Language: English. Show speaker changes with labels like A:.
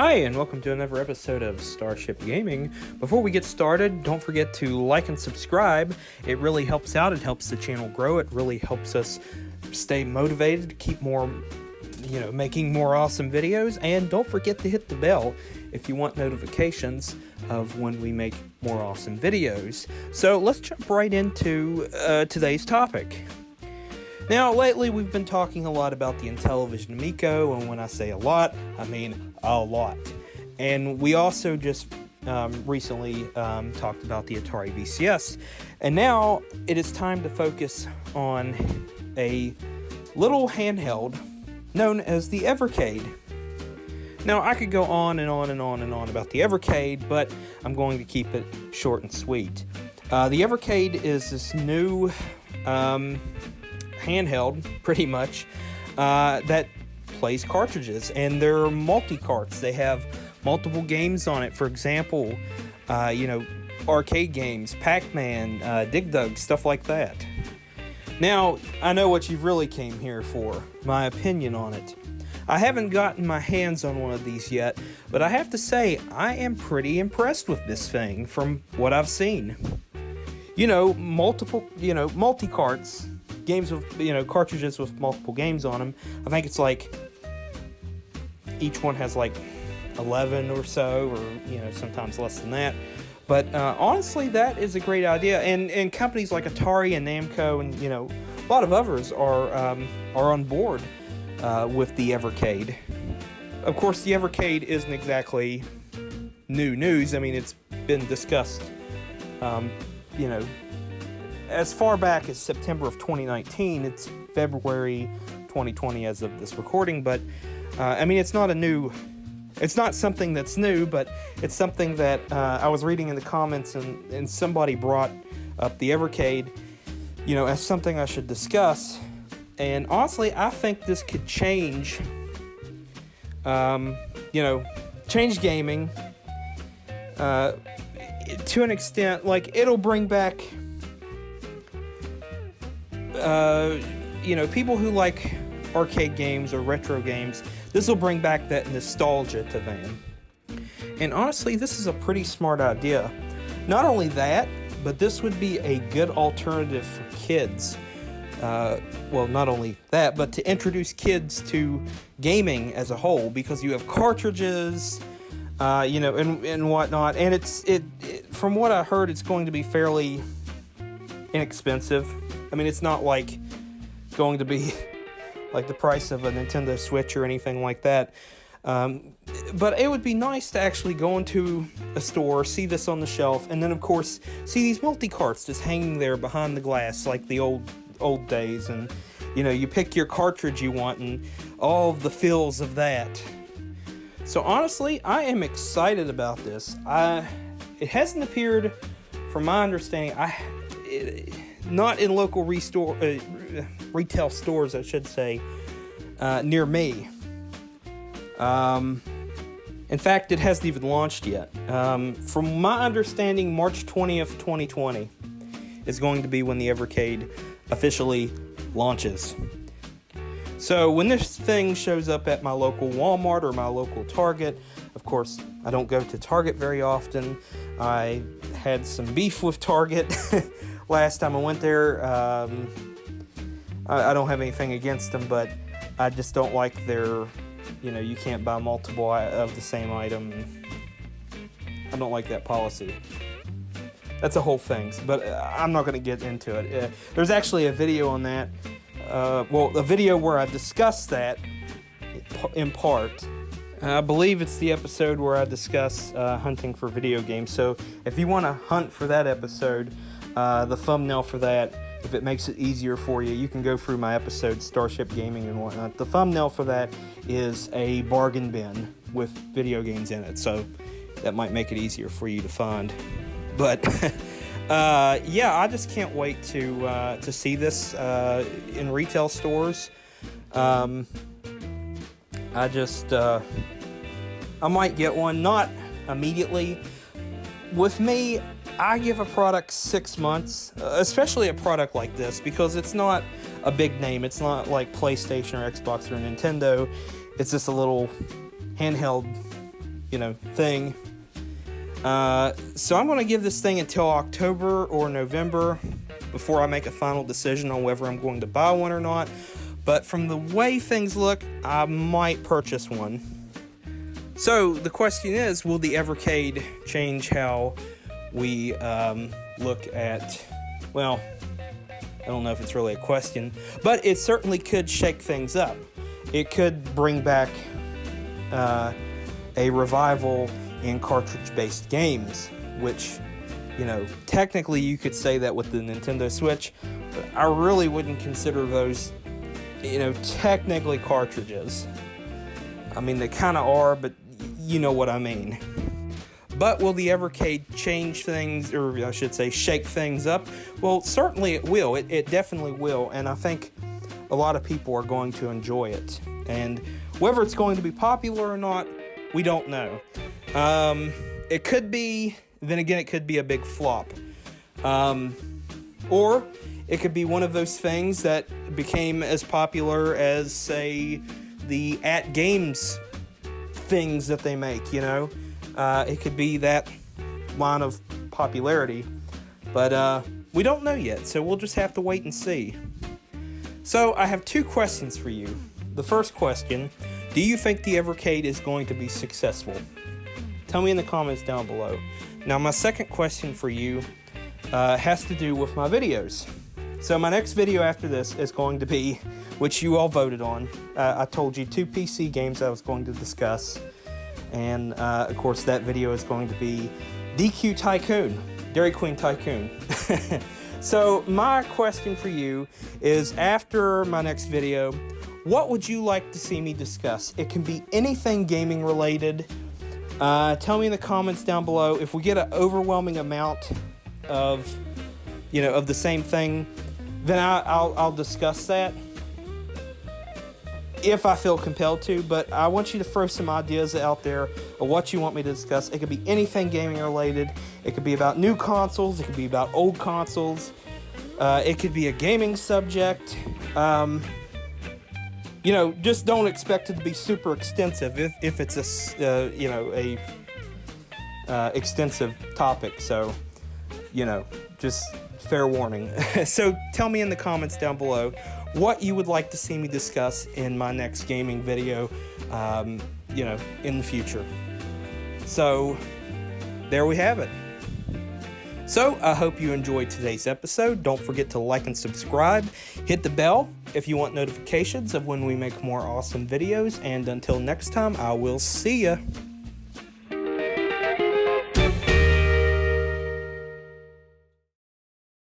A: Hi, and welcome to another episode of Starship Gaming. Before we get started, don't forget to like and subscribe. It really helps out. It helps the channel grow. It really helps us stay motivated to keep making more awesome videos. And don't forget to hit the bell if you want notifications of when we make more awesome videos. So let's jump right into today's topic. Now, lately we've been talking a lot about the Intellivision Amico, and when I say a lot, I mean a lot. And we also just recently talked about the Atari VCS, and now it is time to focus on a little handheld known as the Evercade. Now, I could go on and on and on and on about the Evercade, but I'm going to keep it short and sweet. The Evercade is this new handheld, pretty much, that plays cartridges, and they're multi-carts. They have multiple games on it. For example, arcade games, Pac-Man, Dig Dug, stuff like that. Now, I know what you really came here for, my opinion on it. I haven't gotten my hands on one of these yet, but I have to say, I am pretty impressed with this thing from what I've seen. Multi-carts, games with, cartridges with multiple games on them. I think it's like each one has like 11 or so, or sometimes less than that. But honestly, that is a great idea. And companies like Atari and Namco and a lot of others are on board with the Evercade. Of course, the Evercade isn't exactly new news. I mean, it's been discussed as far back as September of 2019. It's February 2020 as of this recording, but it's not something that's new, but it's something that I was reading in the comments, and somebody brought up the Evercade, as something I should discuss. And honestly, I think this could change, change gaming to an extent. Like, it'll bring back people who like arcade games or retro games. This will bring back that nostalgia to them. And honestly, this is a pretty smart idea. Not only that, but this would be a good alternative for kids. Not only that, but to introduce kids to gaming as a whole, because you have cartridges, and whatnot. And from what I heard, it's going to be fairly inexpensive. I mean, it's not like going to be like the price of a Nintendo Switch or anything like that. But it would be nice to actually go into a store, see this on the shelf, and then of course see these multi-carts just hanging there behind the glass like the old days, and you pick your cartridge you want and all the feels of that. So honestly, I am excited about this. It hasn't appeared, from my understanding, not in local retail stores, I should say, near me. In fact, it hasn't even launched yet. From my understanding, March 20th, 2020 is going to be when the Evercade officially launches. So when this thing shows up at my local Walmart or my local Target, of course, I don't go to Target very often. I had some beef with Target last time I went there. I don't have anything against them, but I just don't like their, you can't buy multiple of the same item. I don't like that policy. That's a whole thing, but I'm not going to get into it. There's actually a video on that. A video where I discussed that in part. I believe it's the episode where I discuss hunting for video games. So if you want to hunt for that episode, the thumbnail for that, if it makes it easier for you, you can go through my episode, Starship Gaming and whatnot. The thumbnail for that is a bargain bin with video games in it, so that might make it easier for you to find. But I just can't wait to see this in retail stores. I might get one, not immediately. With me, I give a product 6 months, especially a product like this, because it's not a big name. It's not like PlayStation or Xbox or Nintendo. It's just a little handheld thing. So I'm going to give this thing until October or November before I make a final decision on whether I'm going to buy one or not. But from the way things look, I might purchase one. So the question is, will the Evercade change how we look at, well, I don't know if it's really a question, but it certainly could shake things up. It could bring back a revival in cartridge-based games, which, technically you could say that with the Nintendo Switch, but I really wouldn't consider those, technically cartridges. I mean, they kind of are, but you know what I mean. But will the Evercade change things, or I should say shake things up? Well, certainly it will. It definitely will, and I think a lot of people are going to enjoy it. And whether it's going to be popular or not, we don't know. It could be, then again, it could be a big flop. Or it could be one of those things that became as popular as, say, the at-games things that they make, It could be that line of popularity. But we don't know yet, so we'll just have to wait and see. So I have two questions for you. The first question, do you think the Evercade is going to be successful? Tell me in the comments down below. Now, my second question for you has to do with my videos. So my next video after this is going to be, which you all voted on. I told you 2 PC games I was going to discuss. And, of course, that video is going to be DQ Tycoon, Dairy Queen Tycoon. So my question for you is, after my next video, what would you like to see me discuss? It can be anything gaming related. Tell me in the comments down below. If we get an overwhelming amount of, of the same thing, then I'll discuss that if I feel compelled to. But I want you to throw some ideas out there of what you want me to discuss. It could be anything gaming related. It could be about new consoles. It could be about old consoles. It could be a gaming subject. Just don't expect it to be super extensive if it's a extensive topic. So, just fair warning. So tell me in the comments down below what you would like to see me discuss in my next gaming video, in the future. So there we have it. So I hope you enjoyed today's episode. Don't forget to like and subscribe. Hit the bell if you want notifications of when we make more awesome videos. And until next time, I will see ya.